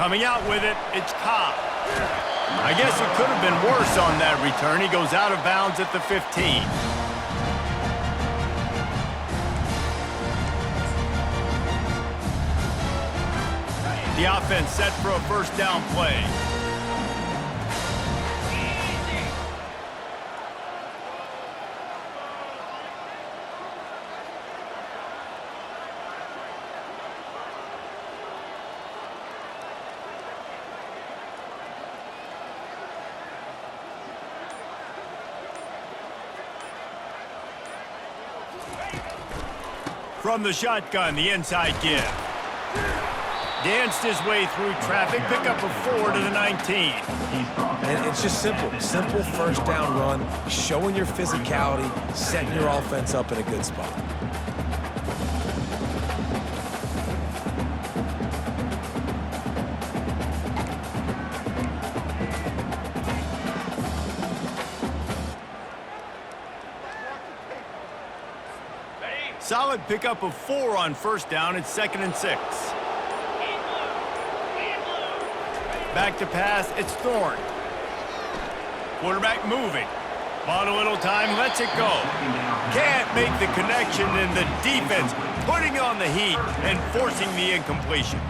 Coming out with it, it's Cobb. I guess it could have been worse on that return. He goes out of bounds at the 15. The offense set for a first down play. From the shotgun, the inside give. Danced his way through traffic, pick up a 4 to the 19. And it's just simple. Simple first down run, showing your physicality, setting your offense up in a good spot. Solid pickup of 4 on first down. It's 2nd and 6. Back to pass. It's Thorne. Quarterback moving. Bought a little time. Lets it go. Can't make the connection, and the defense putting on the heat and forcing the incompletion.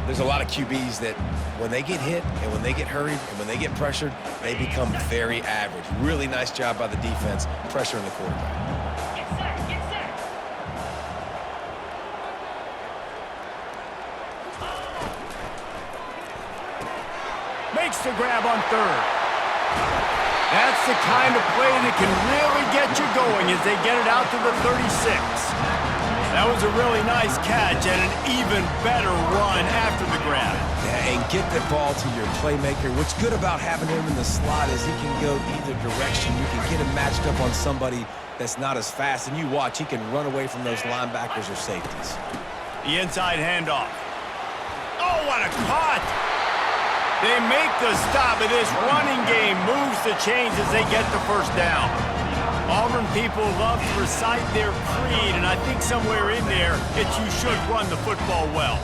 There's a lot of QBs that when they get hit and when they get hurried and when they get pressured, they become very average. Really nice job by the defense, pressuring the quarterback. Makes the grab on 3rd. That's the kind of play that can really get you going as they get it out to the 36. That was a really nice catch and an even better run after the grab. Yeah, and get the ball to your playmaker. What's good about having him in the slot is he can go either direction. You can get him matched up on somebody that's not as fast, and you watch, he can run away from those linebackers or safeties. The inside handoff. Oh, what a cut! They make the stop, and this running game moves the chains as they get the first down. Auburn people love to recite their creed, and I think somewhere in there, it's you should run the football well.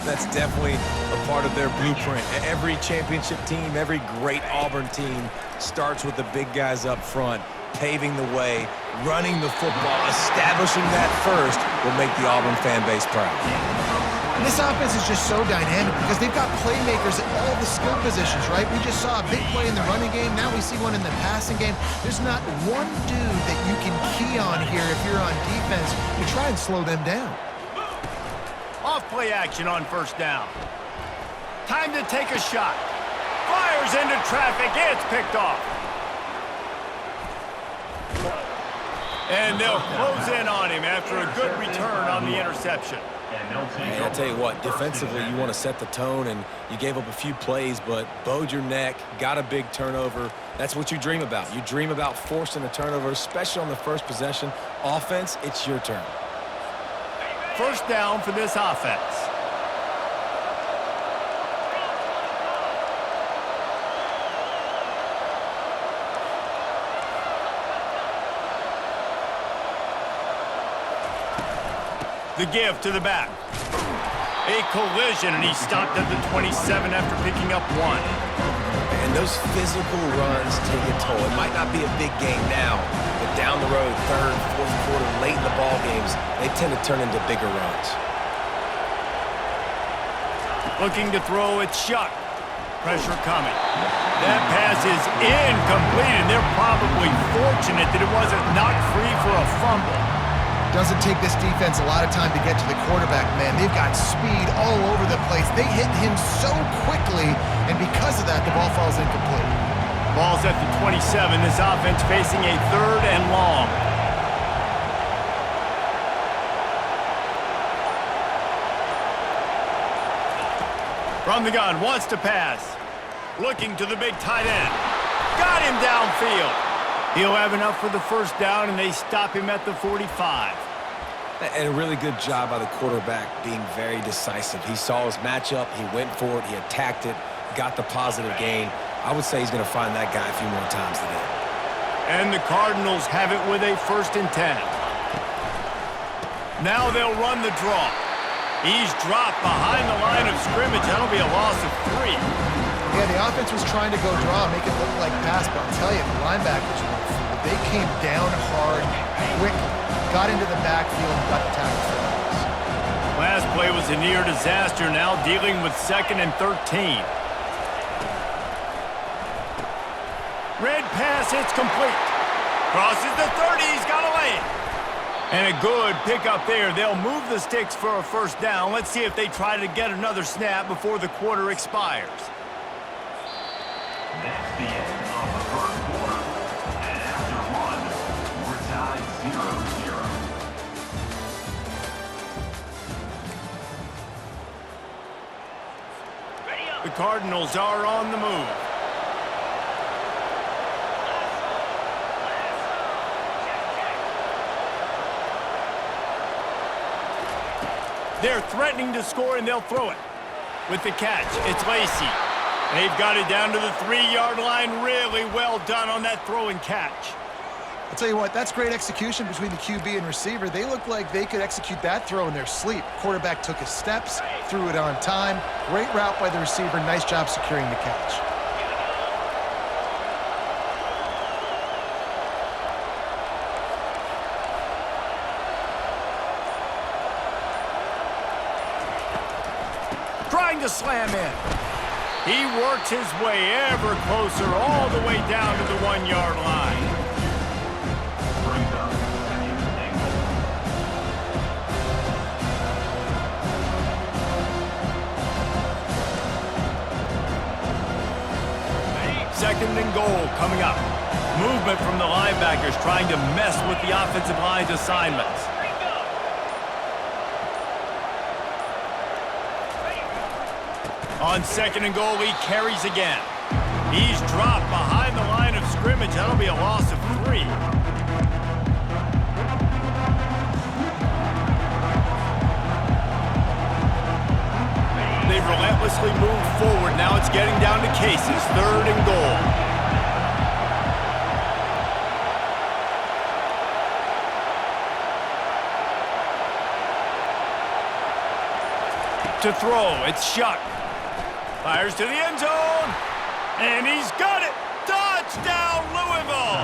That's definitely a part of their blueprint. Every championship team, every great Auburn team starts with the big guys up front, paving the way, running the football, establishing that first will make the Auburn fan base proud. And this offense is just so dynamic because they've got playmakers at all the skill positions, right? We just saw a big play in the running game. Now we see one in the passing game. There's not one dude that you can key on here if you're on defense to try and slow them down. Off play action on first down. Time to take a shot. Fires into traffic. It's picked off. And they'll close in on him after a good return on the interception. And I'll tell you what, defensively, you want to set the tone, and you gave up a few plays, but bowed your neck, got a big turnover. That's what you dream about. You dream about forcing a turnover, especially on the first possession. Offense, it's your turn. First down for this offense. The give to the back. A collision, and he stopped at the 27 after picking up 1. And those physical runs take a toll. It might not be a big game now, but down the road, 3rd, 4th quarter, late in the ball games, they tend to turn into bigger runs. Looking to throw, it's Shuck. Pressure coming. That pass is incomplete, and they're probably fortunate that it wasn't knocked free for a fumble. Doesn't take this defense a lot of time to get to the quarterback, man. They've got speed all over the place. They hit him so quickly, and because of that, the ball falls incomplete. Ball's at the 27. This offense facing a 3rd and long. From the gun, wants to pass. Looking to the big tight end. Got him downfield. He'll have enough for the first down, and they stop him at the 45. And a really good job by the quarterback being very decisive. He saw his matchup, he went for it, he attacked it, got the positive gain. I would say he's going to find that guy a few more times today. And the Cardinals have it with a 1st and 10. Now they'll run the draw. He's dropped behind the line of scrimmage. That'll be a loss of 3. Yeah, the offense was trying to go draw, make it look like pass, but I'll tell you, the linebackers were fooled. They came down hard, quickly, got into the backfield, and got the tackle for loss. Last play was a near disaster, now dealing with 2nd and 13. Red pass, it's complete. Crosses the 30, he's got to lay it. And a good pickup there. They'll move the sticks for a first down. Let's see if they try to get another snap before the quarter expires. That's the end of the first quarter. And after one, we're tied 0-0. The Cardinals are on the move. They're threatening to score, and they'll throw it. With the catch, it's Lacy. They've got it down to the 3-yard line. Really well done on that throw and catch. I'll tell you what, that's great execution between the QB and receiver. They look like they could execute that throw in their sleep. Quarterback took his steps, threw it on time. Great route by the receiver. Nice job securing the catch. Trying to slam in. He works his way ever closer, all the way down to the 1-yard line. Brings up second and goal. Second and goal coming up. Movement from the linebackers trying to mess with the offensive line's assignments. On second and goal, he carries again. He's dropped behind the line of scrimmage. That'll be a loss of 3. They've relentlessly moved forward. Now it's getting down to cases. 3rd and goal. To throw, it's Shuck. Fires to the end zone, and he's got it! Touchdown, Louisville!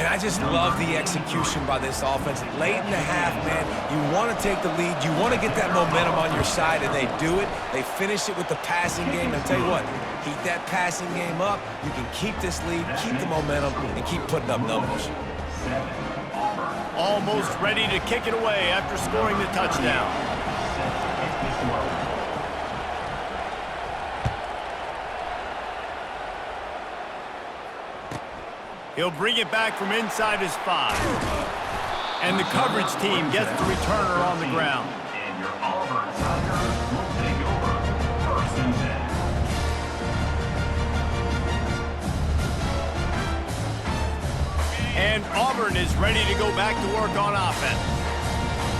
And I just love the execution by this offense. Late in the half, man, you want to take the lead. You want to get that momentum on your side, and they do it. They finish it with the passing game. And tell you what, keep that passing game up. You can keep this lead, keep the momentum, and keep putting up numbers. Almost ready to kick it away after scoring the touchdown. He'll bring it back from inside his 5. And the coverage team gets the returner on the ground. And your Auburn Tigers will take over 1st and 10. And Auburn is ready to go back to work on offense.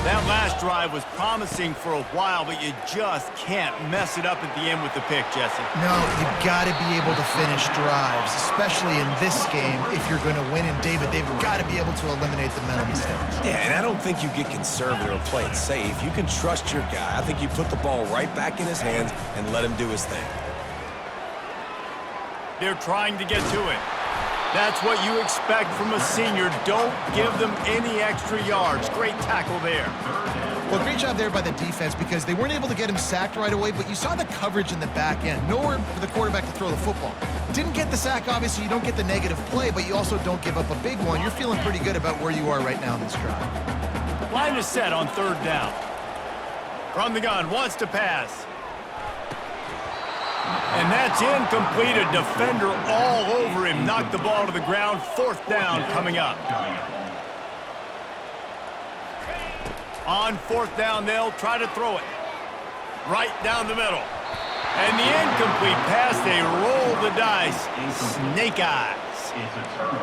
That last drive was promising for a while, but you just can't mess it up at the end with the pick, Jesse. No, you've got to be able to finish drives, especially in this game if you're going to win. And David, they've got to be able to eliminate the mental mistakes. Yeah, and I don't think you get conservative or play it safe. You can trust your guy. I think you put the ball right back in his hands and let him do his thing. They're trying to get to it. That's what you expect from a senior. Don't give them any extra yards. Great tackle there. Well, great job there by the defense because they weren't able to get him sacked right away, but you saw the coverage in the back end. Nowhere for the quarterback to throw the football. Didn't get the sack, obviously. You don't get the negative play, but you also don't give up a big one. You're feeling pretty good about where you are right now in this drive. Line is set on 3rd down. From the gun, wants to pass. And that's incomplete. A defender all over him. Knocked the ball to the ground. 4th down coming up. On 4th down, they'll try to throw it. Right down the middle. And the incomplete pass, they roll the dice. Snake eyes.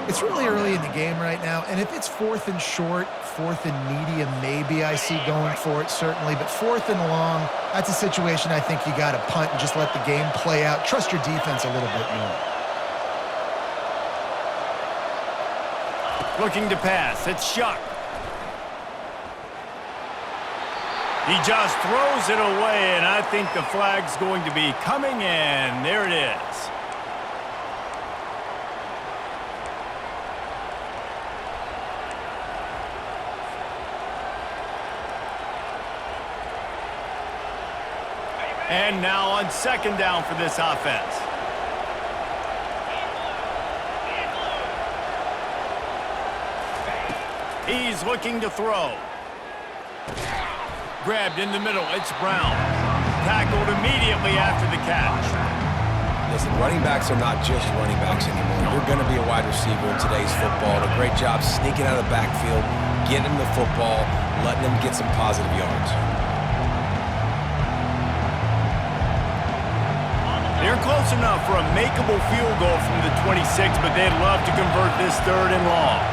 It's really early in the game right now, and if it's 4th and short, 4th and medium, maybe I see going for it, certainly. But 4th and long, that's a situation I think you got to punt and just let the game play out. Trust your defense a little bit more. Looking to pass. It's Shuck. He just throws it away, and I think the flag's going to be coming in. There it is. And now on second down for this offense. He's looking to throw. Grabbed in the middle, it's Brown. Tackled immediately after the catch. Listen, running backs are not just running backs anymore. You're going to be a wide receiver in today's football. A great job sneaking out of the backfield, getting them the football, letting them get some positive yards. They're close enough for a makeable field goal from the 26, but they'd love to convert this 3rd and long.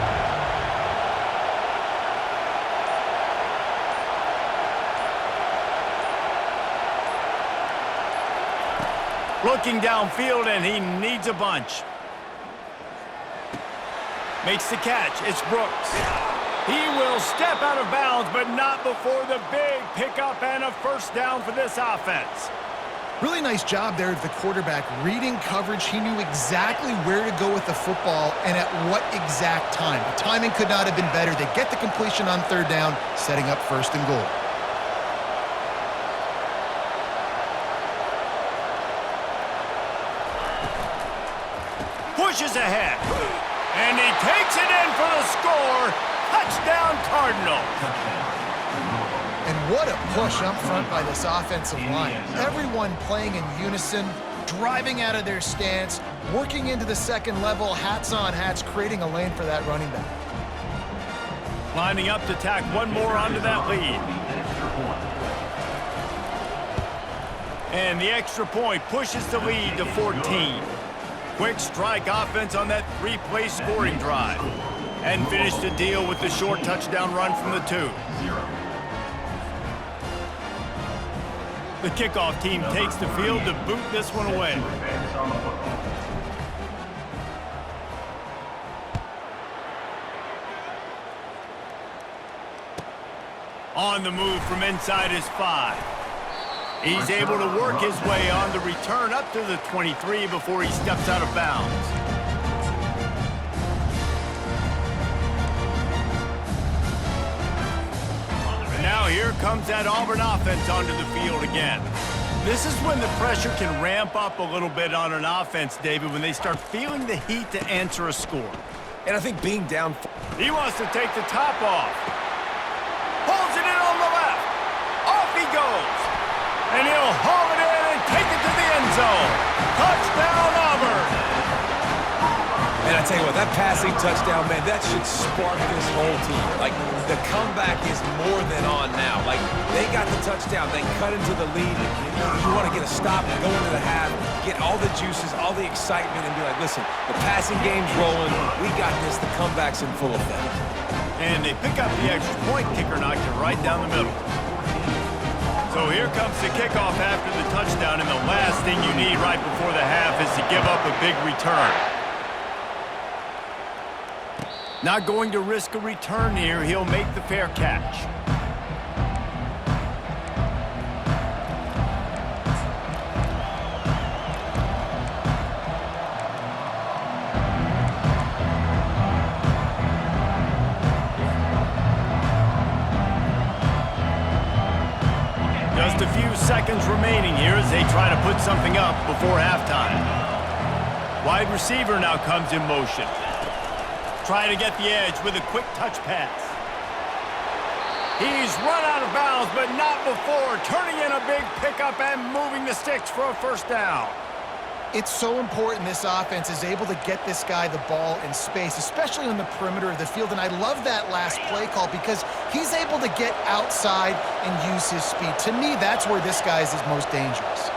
Looking downfield, and he needs a bunch. Makes the catch. It's Brooks. He will step out of bounds, but not before the big pickup and a first down for this offense. Really nice job there of the quarterback. Reading coverage, he knew exactly where to go with the football and at what exact time. The timing could not have been better. They get the completion on 3rd down, setting up 1st and goal. Pushes ahead, and he takes it in for the score. Touchdown, Cardinals. And what a push up front by this offensive line. Everyone playing in unison, driving out of their stance, working into the 2nd level, hats on hats, creating a lane for that running back. Lining up to tack one more onto that lead. And the extra point pushes the lead to 14. Quick strike offense on that 3-play scoring drive. And finish the deal with the short touchdown run from the 2. The kickoff team takes the field to boot this one away. On the move from inside his 5. He's able to work his way on the return up to the 23 before he steps out of bounds. And now here comes that Auburn offense onto the field again. This is when the pressure can ramp up a little bit on an offense, David, when they start feeling the heat to answer a score. And I think being down... He wants to take the top off. Pulls it in on the left. Off he goes. And he'll haul it in and take it to the end zone. Touchdown, Auburn. And I tell you what, that passing touchdown, man, that should spark this whole team. Like, the comeback is more than on now. Like, they got the touchdown. They cut into the lead. You want to get a stop and go into the half, get all the juices, all the excitement, and be like, listen, the passing game's rolling. We got this. The comeback's in full effect. And they pick up the extra point. Kicker knocked it right down the middle. So here comes the kickoff after the touchdown, and the last thing you need right before the half is to give up a big return. Not going to risk a return here. He'll make the fair catch. Just a few seconds remaining here as they try to put something up before halftime. Wide receiver now comes in motion. Try to get the edge with a quick touch pass. He's run out of bounds, but not before turning in a big pickup and moving the sticks for a first down. It's so important this offense is able to get this guy the ball in space, especially on the perimeter of the field. And I love that last play call because he's able to get outside and use his speed. To me, that's where this guy is his most dangerous.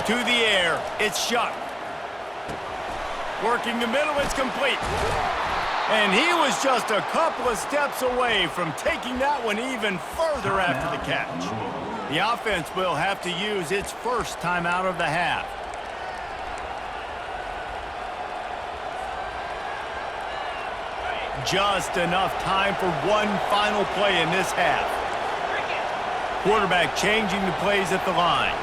To the air, it's Shuck. Working the middle, it's complete. And he was just a couple of steps away from taking that one even further after the catch. The offense will have to use its first timeout of the half. just enough time for one final play in this half. Quarterback changing the plays at the line.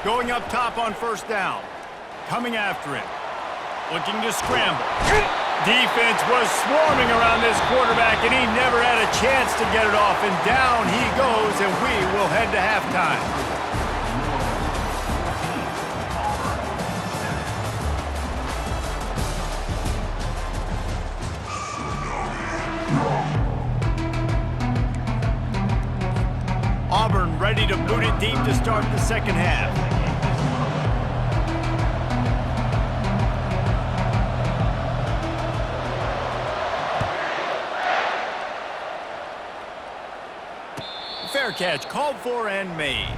Going up top on first down. Coming after him. Looking to scramble. Defense was swarming around this quarterback, and he never had a chance to get it off. And down he goes, and we will head to halftime. Auburn ready to boot it deep to start the second half. Fair catch, called for and made.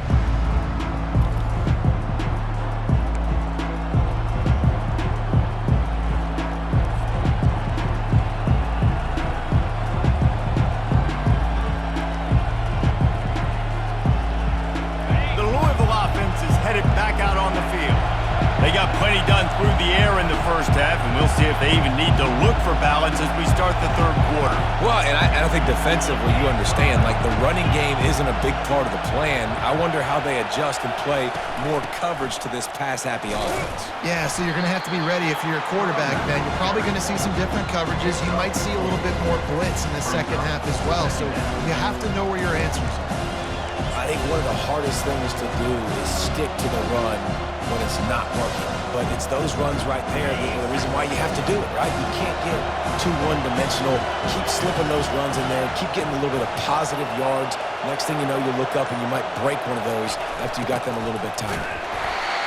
The Louisville offense is headed back out on the field. They got plenty done through the air in the first half, and we'll see if they even need to look for balance as we start the third quarter. Well, and I think defensively, you understand, like the running game isn't a big part of the plan. I wonder how they adjust and play more coverage to this pass-happy offense. Yeah, so you're going to have to be ready if you're a quarterback, man. You're probably going to see some different coverages. You might see a little bit more blitz in the second half as well, so you have to know where your answers are. I think one of the hardest things to do is stick to the run when it's not working. But it's those runs right there that are the reason why you have to do it, right? You can't get too one-dimensional. Keep slipping those runs in there. Keep getting a little bit of positive yards. Next thing you know, you look up and you might break one of those after you got them a little bit tighter.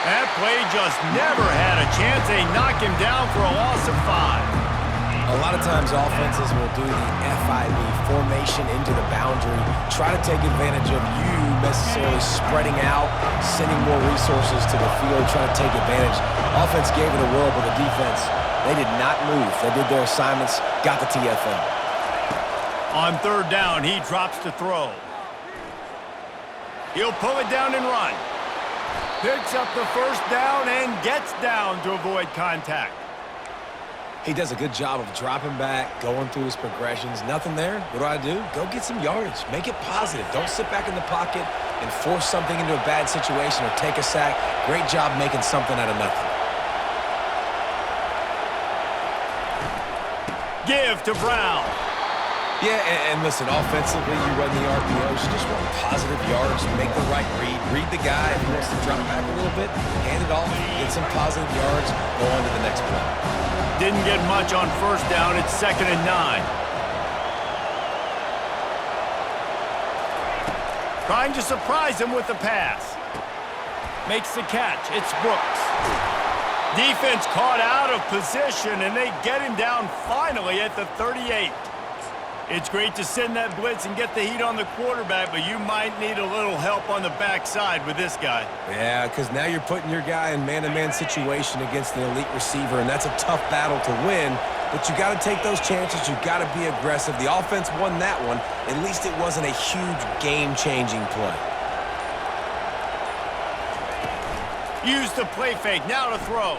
That play just never had a chance. They knock him down for a loss of 5. A lot of times offenses will do the FIB, formation into the boundary, try to take advantage of you necessarily spreading out, sending more resources to the field, trying to take advantage. Offense gave it a whirl, but the defense, they did not move. They did their assignments, got the TFL. On third down, he drops to throw. He'll pull it down and run. Picks up the first down and gets down to avoid contact. He does a good job of dropping back, going through his progressions. Nothing there. What do? Go get some yardage. Make it positive. Don't sit back in the pocket and force something into a bad situation or take a sack. Great job making something out of nothing. Give to Brown. Yeah, and listen, offensively, you run the RPOs. You just want positive yards. Make the right read. Read the guy. If he wants to drop back a little bit, hand it off, get some positive yards, go on to the next play. Didn't get much on first down. It's 2nd and 9. Trying to surprise him with the pass. Makes the catch. It's Brooks. Defense caught out of position, and they get him down finally at the 38. It's great to send that blitz and get the heat on the quarterback, but you might need a little help on the backside with this guy. Yeah, because now you're putting your guy in man-to-man situation against an elite receiver, and that's a tough battle to win, but you got to take those chances. You got to be aggressive. The offense won that one. At least it wasn't a huge game-changing play. Use the play fake. Now to throw.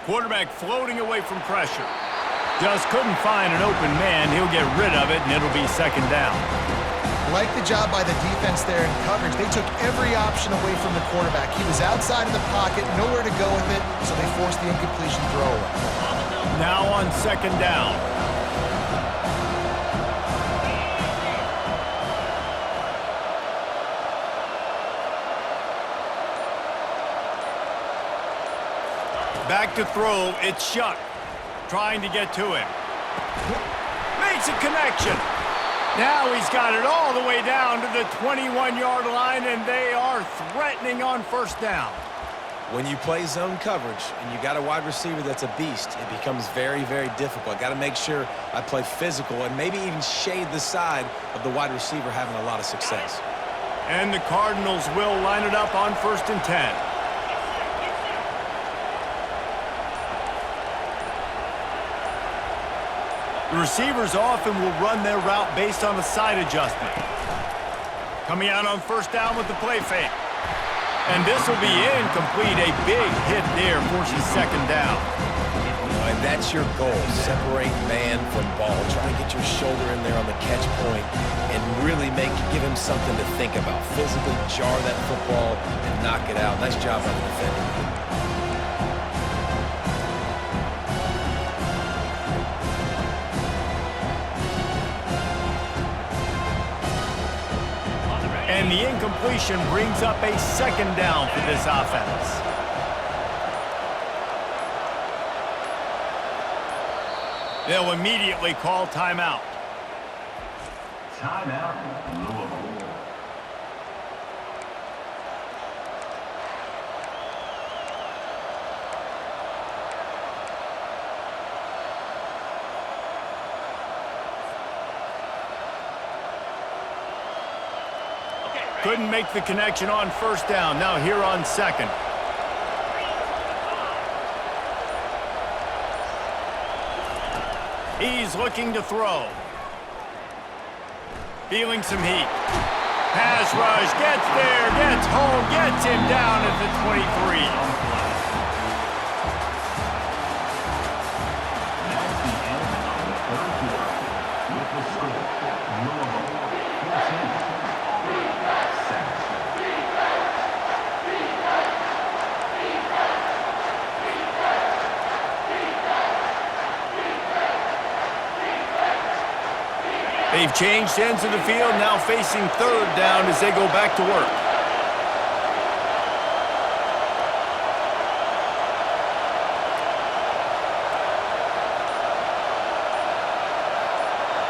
Quarterback floating away from pressure. Just couldn't find an open man. He'll get rid of it, and it'll be 2nd down. Like the job by the defense there in coverage. They took every option away from the quarterback. He was outside of the pocket, nowhere to go with it, so they forced the incompletion throwaway. Now on 2nd down. Back to throw. It's Shuck. Trying to get to him. Makes a connection. Now he's got it all the way down to the 21-yard line, and they are threatening on first down. When you play zone coverage and you got a wide receiver that's a beast, it becomes very, very difficult. Got to make sure I play physical and maybe even shade the side of the wide receiver having a lot of success. And the Cardinals will line it up on 1st and 10. The receivers often will run their route based on a side adjustment. Coming out on first down with the play fake. And this will be incomplete. A big hit there forces second down. And that's your goal. Separate man from ball. Try to get your shoulder in there on the catch point and really give him something to think about. Physically jar that football and knock it out. Nice job by the defender. And the incompletion brings up a second down for this offense. They'll immediately call timeout. Timeout, Louisville. Couldn't make the connection on first down. Now here on second. He's looking to throw. Feeling some heat. Pass rush, gets there, gets home, gets him down at the 23. They've changed ends of the field, now facing third down as they go back to work.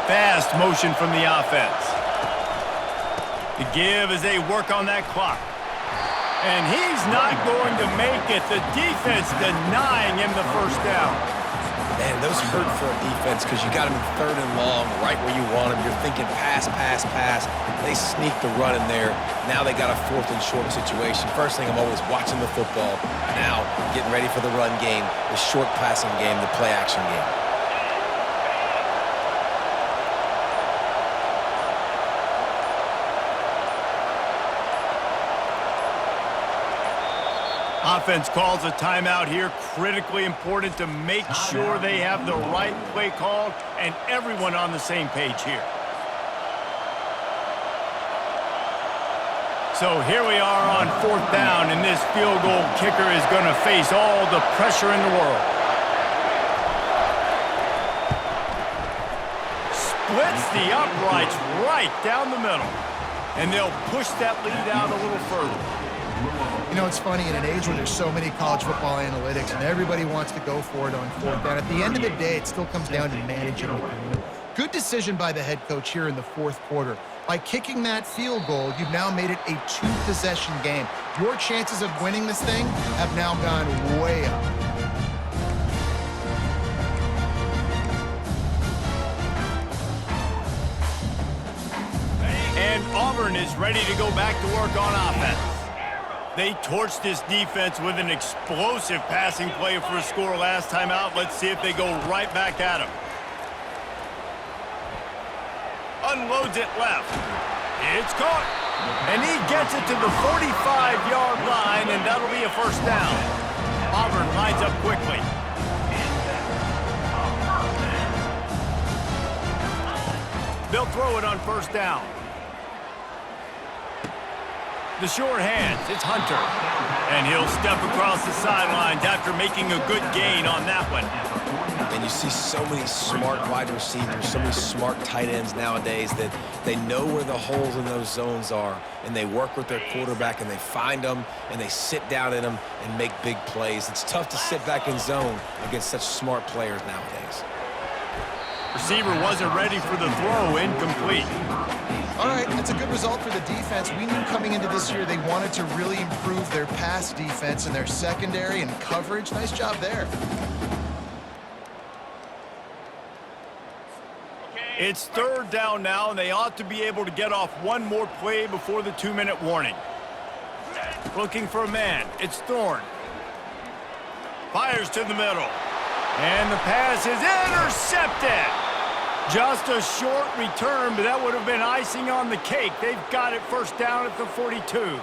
Fast motion from the offense. The give as they work on that clock. And he's not going to make it. The defense denying him the first down. Man, those hurt for a defense because you got him third and long, right where you want him. You're thinking pass, pass, pass. They sneak the run in there. Now they got a fourth and short situation. First thing, I'm always watching the football. Now, getting ready for the run game, the short passing game, the play action game. Offense calls a timeout here. Critically important to make sure they have the right play called and everyone on the same page here. So here we are on fourth down, and this field goal kicker is going to face all the pressure in the world. Splits the uprights right down the middle, and they'll push that lead out a little further. You know, it's funny, in an age where there's so many college football analytics and everybody wants to go for it on fourth down, at the end of the day, it still comes down to managing the game. Good decision by the head coach here in the fourth quarter. By kicking that field goal, you've now made it a two-possession game. Your chances of winning this thing have now gone way up. And Auburn is ready to go back to work on offense. They torched this defense with an explosive passing play for a score last time out. Let's see if they go right back at him. Unloads it left. It's caught. And he gets it to the 45-yard line, and that'll be a first down. Auburn lines up quickly. They'll throw it on first down. The short hands, it's Hunter. And he'll step across the sidelines after making a good gain on that one. And you see so many smart wide receivers, so many smart tight ends nowadays that they know where the holes in those zones are, and they work with their quarterback, and they find them, and they sit down in them and make big plays. It's tough to sit back in zone against such smart players nowadays. Receiver wasn't ready for the throw, incomplete. All right, that's a good result for the defense. We knew coming into this year they wanted to really improve their pass defense and their secondary and coverage. Nice job there. It's third down now, and they ought to be able to get off one more play before the 2-minute warning. Looking for a man. It's Thorne. Fires to the middle. And the pass is intercepted. Just a short return, but that would have been icing on the cake. They've got it first down at the 42.